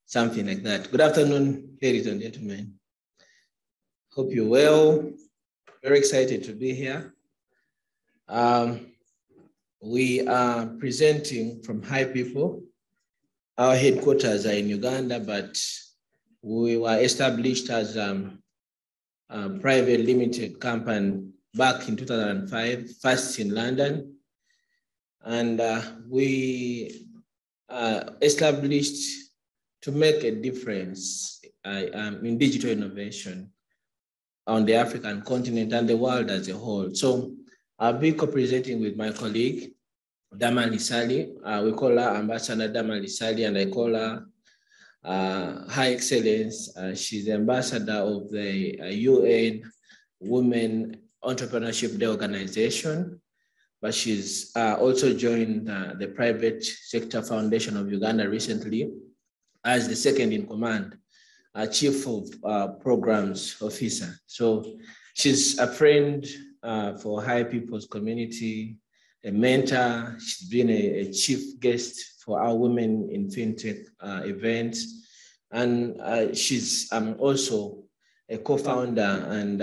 something like that. Good afternoon, ladies and gentlemen. Hope you're well. Very excited to be here. We are presenting from HiPipo. Our headquarters are in Uganda, but we were established as a private limited company back in 2005, first in London. And we established to make a difference in digital innovation on the African continent and the world as a whole. So I'll be co-presenting with my colleague, Damali Sali. We call her Ambassador Damali Sali, and I call her High Excellence. She's the ambassador of the UN Women Entrepreneurship Day organization, but she's also joined the Private Sector Foundation of Uganda recently as the second in command, Chief of Programs Officer. So she's a friend for HiPipo's community, a mentor. She's been a chief guest for our Women in FinTech events. And she's also a co-founder and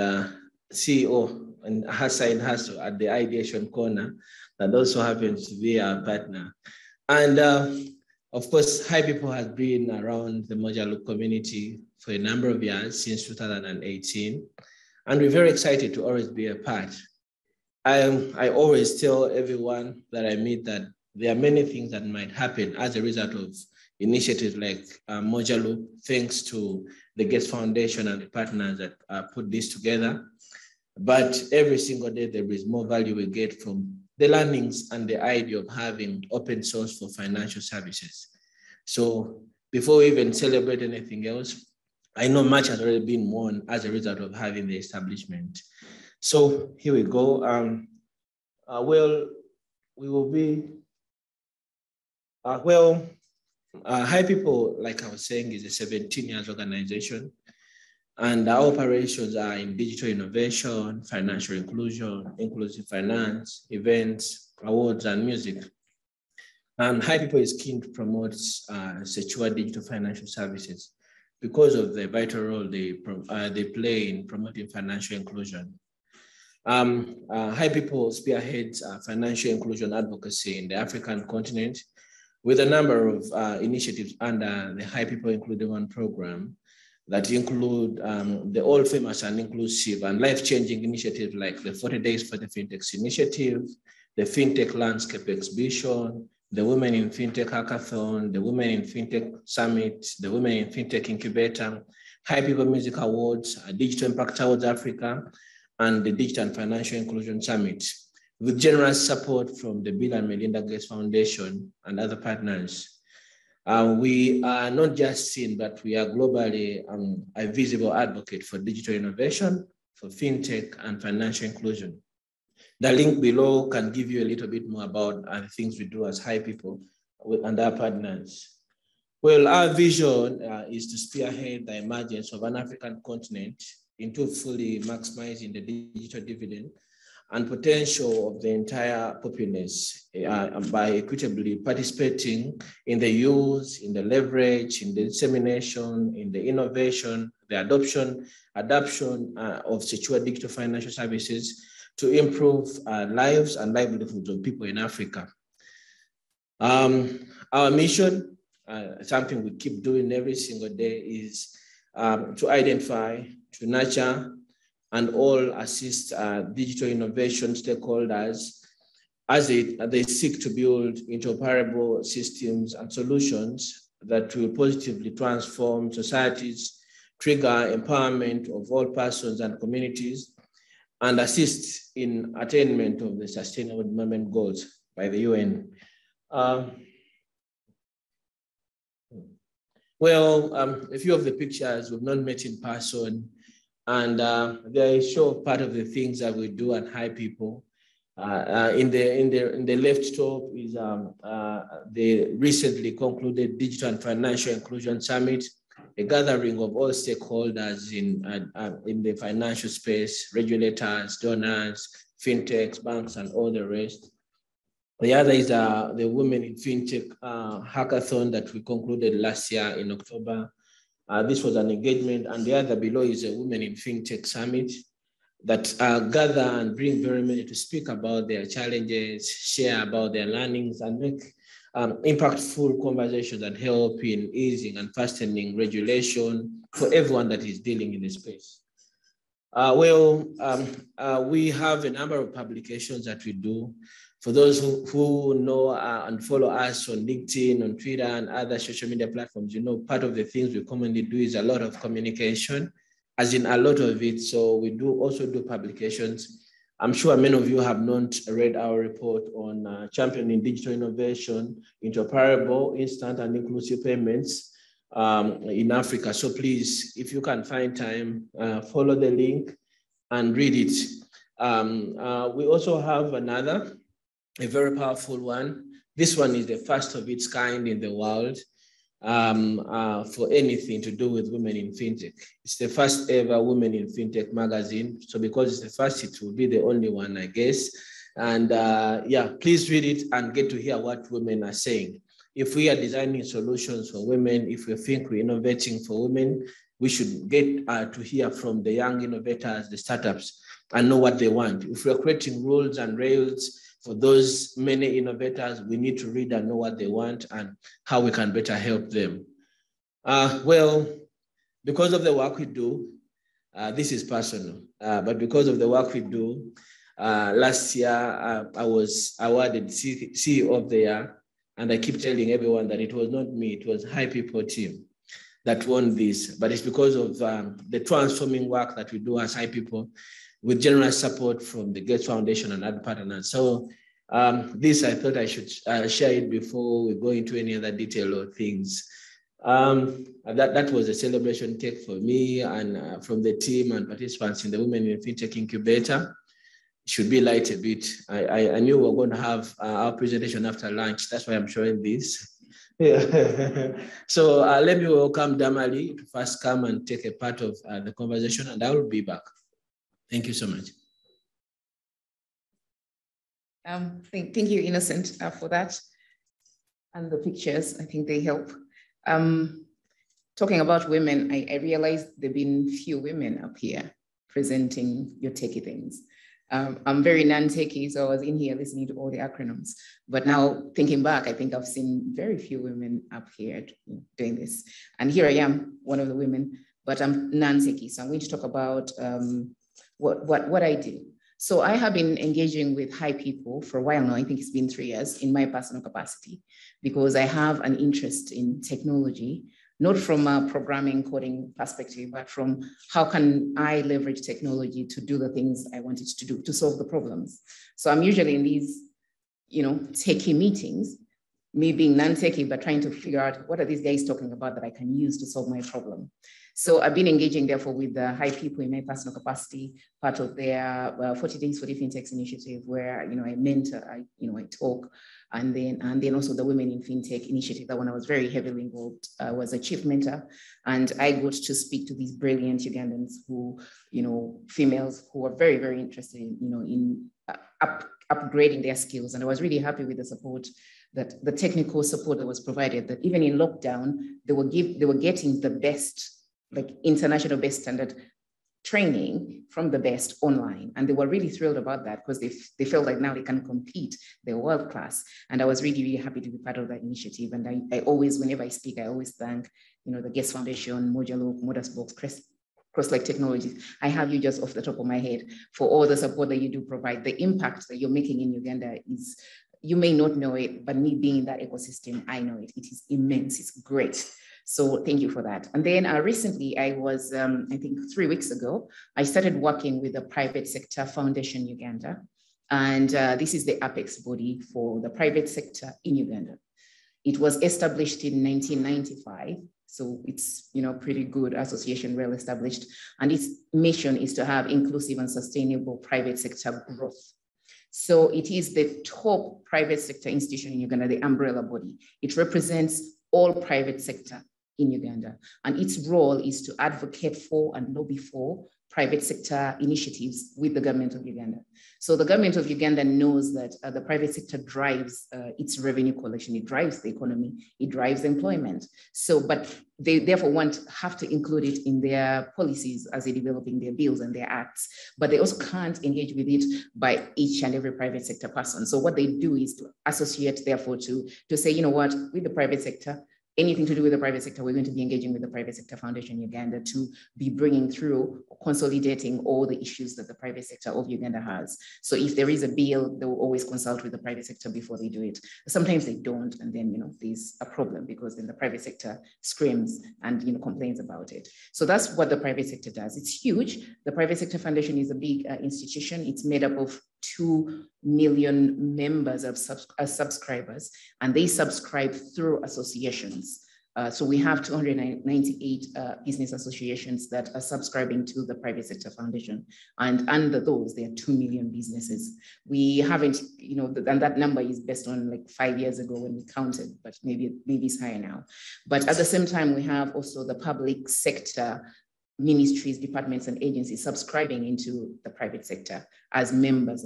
CEO and her side hustle at the Ideation Corner that also happens to be our partner. And of course, HiPipo has been around the Moja community for a number of years, since 2018. And we're very excited to always be a part. I always tell everyone that I meet that there are many things that might happen as a result of initiatives like Moja Loop, thanks to the Gates Foundation and the partners that put this together. But every single day, there is more value we get from the learnings and the idea of having open source for financial services. So before we even celebrate anything else, I know much has already been won as a result of having the establishment. So here we go. We will be, HiPipo, like I was saying, is a 17 years organization. And our operations are in digital innovation, financial inclusion, inclusive finance, events, awards, and music. And HiPipo is keen to promote secure digital financial services because of the vital role they play in promoting financial inclusion. HiPipo spearheads financial inclusion advocacy in the African continent with a number of initiatives under the HiPipo Include One program that include the all famous and inclusive and life-changing initiatives like the 40 Days for the FinTechs initiative, the FinTech Landscape Exhibition, the Women in FinTech Hackathon, the Women in FinTech Summit, the Women in FinTech Incubator, HiPipo Music Awards, Digital Impact Awards Africa, and the Digital and Financial Inclusion Summit, with generous support from the Bill and Melinda Gates Foundation and other partners. We are not just seen, but we are globally a visible advocate for digital innovation, for FinTech and financial inclusion. The link below can give you a little bit more about the things we do as HiPipo and our partners. Well, our vision is to spearhead the emergence of an African continent into fully maximizing the digital dividend and potential of the entire populace by equitably participating in the use, in the leverage, in the dissemination, in the innovation, the adoption of secure digital financial services to improve lives and livelihoods of people in Africa. Our mission, something we keep doing every single day, is to identify, to nurture, and all assist digital innovation stakeholders as they seek to build interoperable systems and solutions that will positively transform societies, trigger empowerment of all persons and communities, and assist in attainment of the Sustainable Development Goals by the UN. A few of the pictures we've not met in person, and they show part of the things that we do at HiPipo. In the left top is the recently concluded Digital and Financial Inclusion Summit, a gathering of all stakeholders in the financial space, regulators, donors, fintechs, banks, and all the rest. The other is the Women in FinTech hackathon that we concluded last year in October. This was an engagement, and the other below is a Women in FinTech Summit that gather and bring very many to speak about their challenges, share about their learnings, and make impactful conversations that help in easing and fastening regulation for everyone that is dealing in the space. We have a number of publications that we do. For those who know and follow us on LinkedIn, on Twitter, and other social media platforms, you know, part of the things we commonly do is a lot of communication, as in a lot of it. So we do also do publications. I'm sure many of you have not read our report on championing digital innovation, interoperable, instant, and inclusive payments in Africa. So please, if you can find time, follow the link and read it. We also have a very powerful one. This one is the first of its kind in the world for anything to do with women in fintech. It's the first ever Women in Fintech magazine. So because it's the first, it will be the only one, I guess. And yeah, please read it and get to hear what women are saying. If we are designing solutions for women, if we think we're innovating for women, we should get to hear from the young innovators, the startups, and know what they want. If we're creating rules and rails for those many innovators, we need to read and know what they want and how we can better help them. Well, because of the work we do, this is personal, but because of the work we do, last year I was awarded CEO of the Year, and I keep telling everyone that it was not me, it was HiPipo team that won this, but it's because of the transforming work that we do as HiPipo, with generous support from the Gates Foundation and other partners. So this, I thought I should share it before we go into any other detail or things. That was a celebration take for me and from the team and participants in the Women in FinTech Incubator. It should be light a bit. I knew we were going to have our presentation after lunch. That's why I'm showing this. So let me welcome Damali to first come and take a part of the conversation, and I will be back. Thank you so much. Thank you, Innocent, for that. And the pictures, I think they help. Talking about women, I realized there have been few women up here presenting your techie things. I'm very non-techie, so I was in here listening to all the acronyms. But now thinking back, I think I've seen very few women up here doing this. And here I am, one of the women, but I'm non-techie. So I'm going to talk about what I do. So I have been engaging with HiPipo for a while now. I think it's been 3 years in my personal capacity, because I have an interest in technology, not from a programming coding perspective, but from how can I leverage technology to do the things I wanted to do, to solve the problems. So I'm usually in these, techie meetings, me being non-techie, but trying to figure out what are these guys talking about that I can use to solve my problem. So I've been engaging, therefore, with the HiPipo in my personal capacity, part of their 40 Days for the FinTechs initiative, where I mentor, I talk, and then also the Women in FinTech initiative. That one I was very heavily involved. I was a chief mentor, and I got to speak to these brilliant Ugandans who, females who are very, very interested in upgrading their skills. And I was really happy with the support, that the technical support that was provided, that even in lockdown, they were getting the best, like international best standard training from the best online. And they were really thrilled about that, because they felt like now they can compete, they're world class. And I was really, really happy to be part of that initiative. And I always, whenever I speak, I always thank, the Gates Foundation, Modulo, Motorsports, Cross-Like Technologies. I have you just off the top of my head for all the support that you do provide. The impact that you're making in Uganda is, you may not know it, but me being in that ecosystem, I know it. It is immense, it's great. So thank you for that. And then recently I was, I think 3 weeks ago, I started working with the Private Sector Foundation Uganda. And this is the apex body for the private sector in Uganda. It was established in 1995. So it's, pretty good association, well established. And its mission is to have inclusive and sustainable private sector growth. So it is the top private sector institution in Uganda, the umbrella body. It represents all private sector in Uganda. And its role is to advocate for and lobby for private sector initiatives with the government of Uganda. So the government of Uganda knows that the private sector drives its revenue collection, it drives the economy, it drives employment. So, but they therefore have to include it in their policies as they're developing their bills and their acts, but they also can't engage with it by each and every private sector person. So what they do is to associate, therefore, to say, you know what, with the private sector, anything to do with the private sector, we're going to be engaging with the Private Sector Foundation Uganda to be bringing through, consolidating all the issues that the private sector of Uganda has. So if there is a bill, they will always consult with the private sector before they do it. Sometimes they don't, and then, you know, there's a problem because then the private sector screams and, you know, complains about it. So that's what the private sector does. It's huge. The Private Sector Foundation is a big institution. It's made up of 2 million members of subscribers, and they subscribe through associations. So we have 298 business associations that are subscribing to the Private Sector Foundation. And under those, there are 2 million businesses. We haven't, you know, and that number is based on like 5 years ago when we counted, but maybe it's higher now. But at the same time, we have also the public sector ministries, departments, and agencies subscribing into the private sector as members.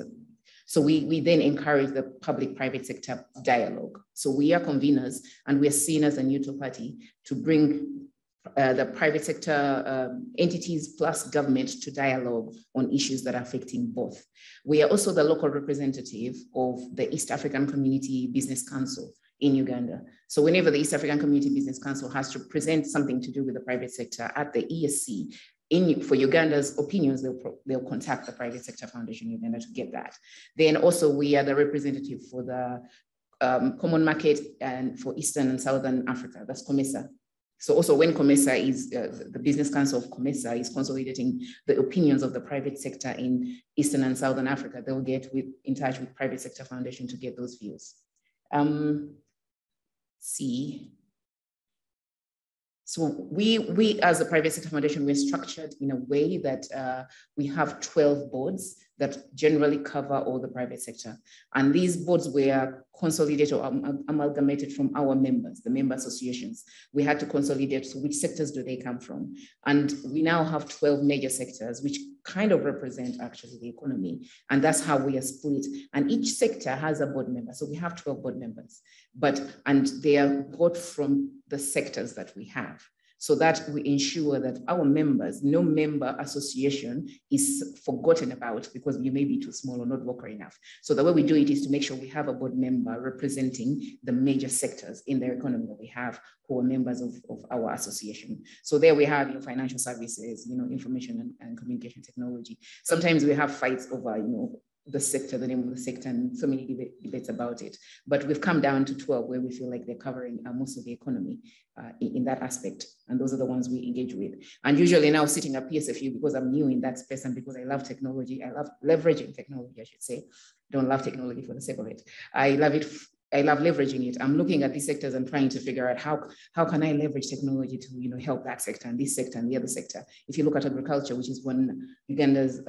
So we then encourage the public-private sector dialogue. So we are conveners, and we are seen as a neutral party to bring the private sector entities plus government to dialogue on issues that are affecting both. We are also the local representative of the East African Community Business Council in Uganda. So whenever the East African Community Business Council has to present something to do with the private sector at the ESC, for Uganda's opinions, they'll contact the Private Sector Foundation Uganda to get that. Then also we are the representative for the Common Market and for Eastern and Southern Africa, that's COMESA. So also when COMESA is, the Business Council of COMESA is consolidating the opinions of the private sector in Eastern and Southern Africa, they'll get in touch with Private Sector Foundation to get those views. So we as a Private Sector Foundation, we're structured in a way that we have 12 boards that generally cover all the private sector. And these boards were consolidated or amalgamated from our members, the member associations. We had to consolidate, so which sectors do they come from? And we now have 12 major sectors, which kind of represent actually the economy. And that's how we are split. And each sector has a board member. So we have 12 board members, and they are got from the sectors that we have, so that we ensure that our members, no member association is forgotten about because you may be too small or not local enough. So the way we do it is to make sure we have a board member representing the major sectors in the economy that we have who are members of our association. So there we have, you know, financial services, you know, information and communication technology. Sometimes we have fights over, you know, the sector, the name of the sector, and so many debates about it. But we've come down to 12 where we feel like they're covering most of the economy in that aspect. And those are the ones we engage with. And usually now sitting at PSFU, because I'm new in that space and because I love technology, I love leveraging technology, I should say. Don't love technology for the sake of it. I love it. I love leveraging it. I'm looking at these sectors and trying to figure out how can I leverage technology to, you know, help that sector and this sector and the other sector. If you look at agriculture, which is one Uganda's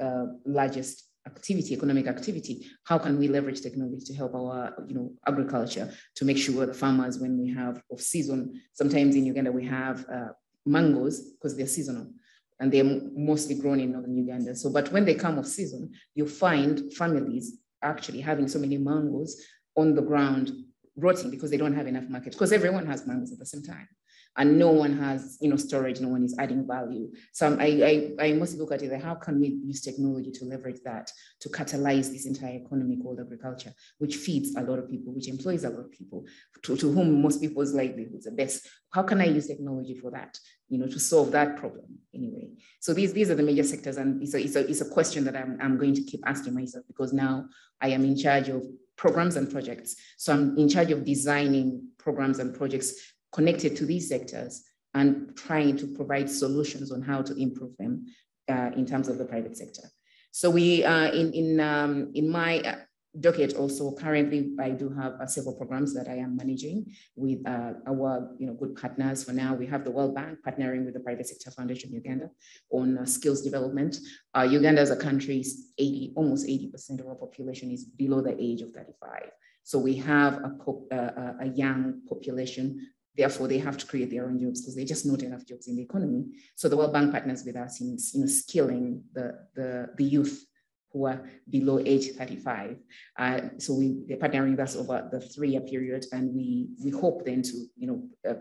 largest economic activity, how can we leverage technology to help our, you know, agriculture, to make sure the farmers, when we have off season, sometimes in Uganda we have mangoes because they're seasonal and they're mostly grown in northern Uganda. So, but when they come off season, you find families actually having so many mangoes on the ground rotting because they don't have enough market, because everyone has mangoes at the same time. And no one has, you know, storage, no one is adding value. So I must look at it, like, how can we use technology to leverage that, to catalyze this entire economy called agriculture, which feeds a lot of people, which employs a lot of people, to whom most people's livelihoods are best. How can I use technology for that, you know, to solve that problem anyway? So these are the major sectors, and it's a question that I'm going to keep asking myself, because now I am in charge of programs and projects. So I'm in charge of designing programs and projects connected to these sectors and trying to provide solutions on how to improve them in terms of the private sector. So we in my docket also currently I do have several programs that I am managing with our, you know, good partners. For now, we have the World Bank partnering with the Private Sector Foundation Uganda on skills development. Uganda as a country is almost 80% of our population is below the age of 35. So we have a young population, Therefore, they have to create their own jobs because there's just not enough jobs in the economy. So the World Bank partners with us in skilling the youth who are below age 35. So they're partnering with us over the 3-year period, and we hope then to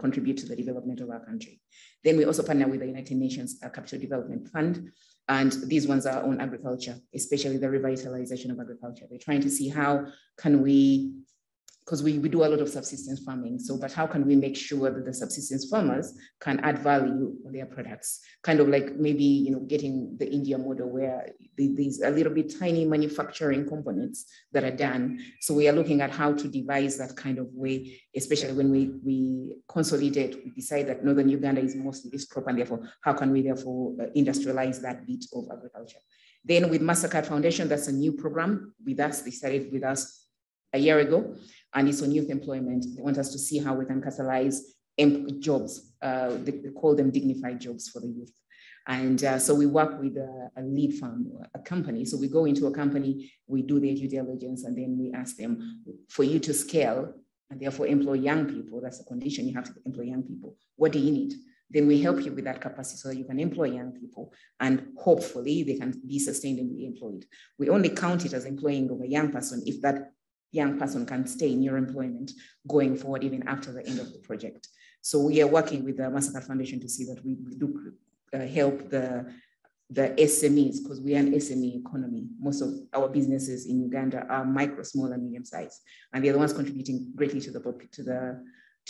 contribute to the development of our country. Then we also partner with the United Nations Capital Development Fund, and these ones are on agriculture, especially the revitalization of agriculture. They're trying to see how can we, because we do a lot of subsistence farming. So, but how can we make sure that the subsistence farmers can add value on their products? Kind of like maybe, getting the India model where there's a little bit tiny manufacturing components that are done. So we are looking at how to devise that kind of way, especially when we consolidate, we decide that Northern Uganda is mostly this crop, and therefore, how can we therefore industrialize that bit of agriculture? Then with MasterCard Foundation, that's a new program with us. They started with us a year ago, and it's on youth employment. They want us to see how we can catalyze jobs. They call them dignified jobs for the youth. And so we work with a lead firm, a company. So we go into a company, we do their due diligence, and then we ask them, for you to scale and therefore employ young people, that's a condition, you have to employ young people. What do you need? Then we help you with that capacity so that you can employ young people, and hopefully they can be sustained and be employed. We only count it as employing of a young person if that young person can stay in your employment going forward, even after the end of the project. So we are working with the MasterCard Foundation to see that we do help the SMEs, because we are an SME economy. Most of our businesses in Uganda are micro, small, and medium size, and they're the ones contributing greatly to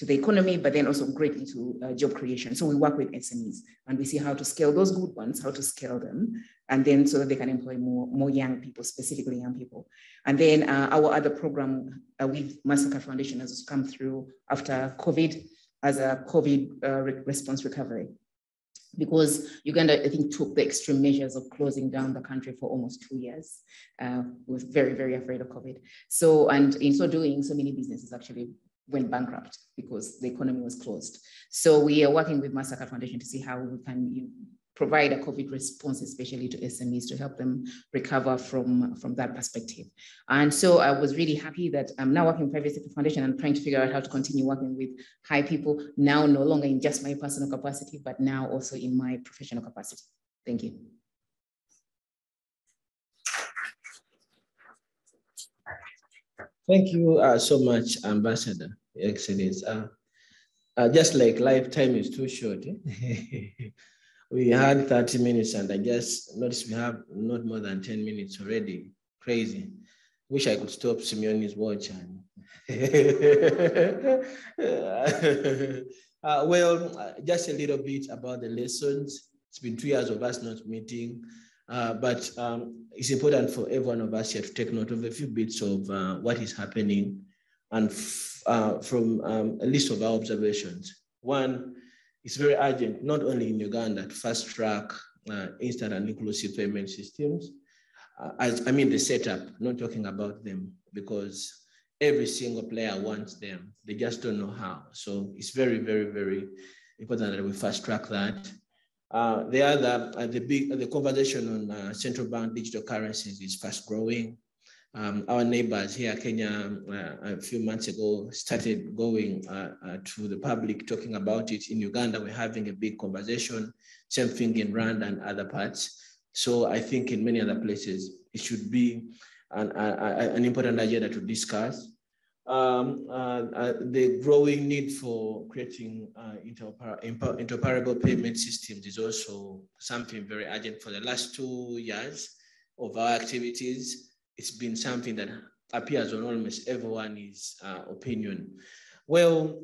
the economy, but then also greatly to job creation. So we work with SMEs, and we see how to scale those good ones, how to scale them, and then so that they can employ more young people, specifically young people. And then our other program with MasterCard Foundation has come through after COVID as a COVID response recovery. Because Uganda, I think, took the extreme measures of closing down the country for almost 2 years. We were very, very afraid of COVID. So, and in so doing, so many businesses actually went bankrupt because the economy was closed. So we are working with MasterCard Foundation to see how we can provide a COVID response, especially to SMEs, to help them recover from that perspective. And so I was really happy that I'm now working with Private Sector Foundation and trying to figure out how to continue working with HiPipo, now no longer in just my personal capacity, but now also in my professional capacity. Thank you. Thank you so much, Ambassador. Excellence. Just like lifetime is too short. We had 30 minutes, and I just noticed we have not more than 10 minutes already. Crazy. Wish I could stop Simeone's watch. Well, just a little bit about the lessons. It's been 2 years of us not meeting, but it's important for every one of us here to take note of a few bits of what is happening, and from a list of our observations. One, it's very urgent, not only in Uganda, to fast track instant and inclusive payment systems. I mean the setup, not talking about them, because every single player wants them. They just don't know how. So it's very, very, very important that we fast track that. The conversation on central bank digital currencies is fast growing. Our neighbors here, Kenya, a few months ago, started going to the public, talking about it. In Uganda, we're having a big conversation, same thing in Rwanda and other parts. So I think in many other places, it should be an important agenda to discuss. The growing need for creating interoperable payment systems is also something very urgent. For the last 2 years of our activities, it's been something that appears on almost everyone's opinion. Well,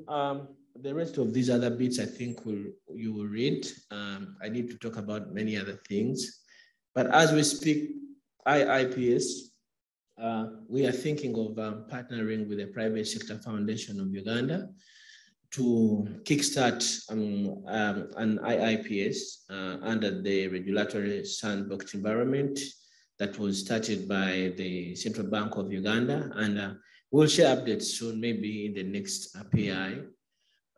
the rest of these other bits, I think you will read. I need to talk about many other things. But as we speak, IIPS, we are thinking of partnering with the Private Sector Foundation of Uganda to kickstart an IIPS under the regulatory sandbox environment that was started by the Central Bank of Uganda. And we'll share updates soon, maybe in the next PI.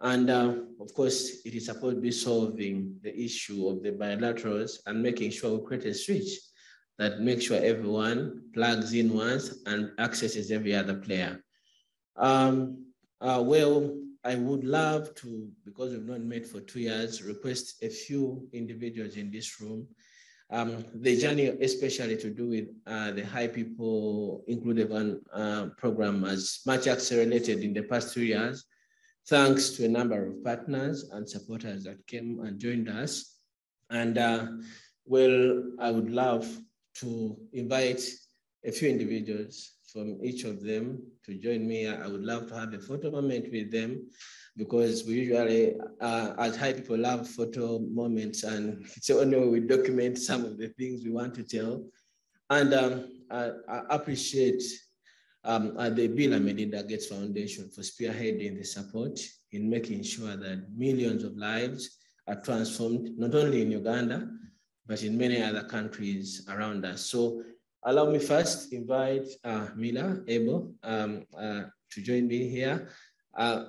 And of course, it is supposed to be solving the issue of the bilaterals and making sure we create a switch that makes sure everyone plugs in once and accesses every other player. Well, I would love to, because we've not met for 2 years, request a few individuals in this room. The journey, especially to do with the HiPipo Inclusive program, has much accelerated in the past 2 years, thanks to a number of partners and supporters that came and joined us. And well, I would love to invite a few individuals from each of them to join me. I would love to have a photo moment with them, because we usually, as HiPipo, love photo moments, and it's only when we document some of the things we want to tell. And I appreciate the Bill and Melinda Gates Foundation for spearheading the support in making sure that millions of lives are transformed, not only in Uganda, but in many other countries around us. So allow me first invite Mila Ebo to join me here.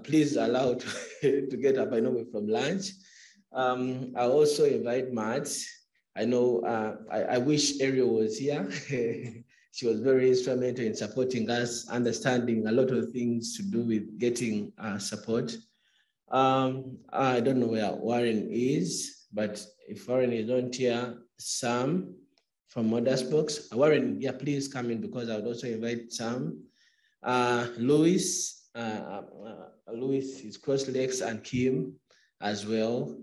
Please allow to get up. I know we're from lunch. I also invite Matt. I know I wish Ariel was here. She was very instrumental in supporting us, understanding a lot of things to do with getting support. I don't know where Warren is, but if Warren is not here, Sam from Mothersbox. Warren, yeah, please come in, because I would also invite Sam. Louis is Crosslegs, and Kim as well.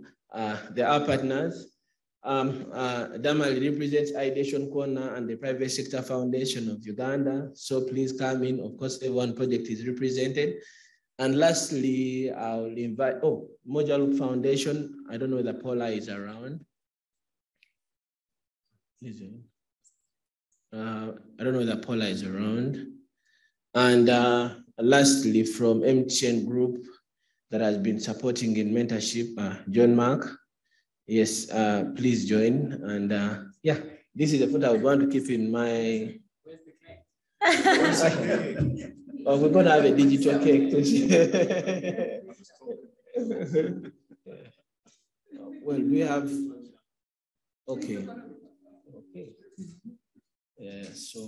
They are partners. Damali represents Ideation Corner and the Private Sector Foundation of Uganda. So please come in. Of course, L1 project is represented. And lastly, I'll invite, Moja Loop Foundation. I don't know whether Paula is around. I don't know whether Paula is around. And lastly, from MTN Group that has been supporting in mentorship, John Mark. Yes, please join. And yeah, this is a photo I would want to keep in my. Where's the cake? Oh, we're going to have a digital cake. Well, we have. Okay. Okay. Yeah, so.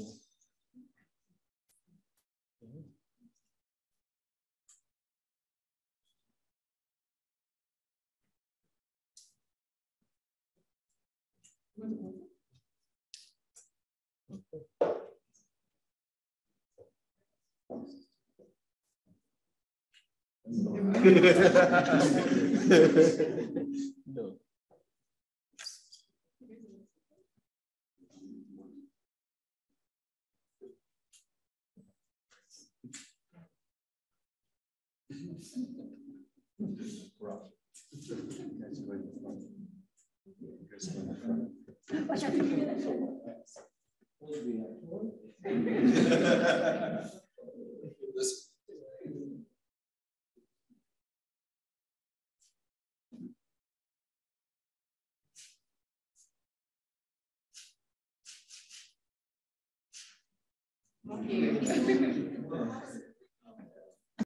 No.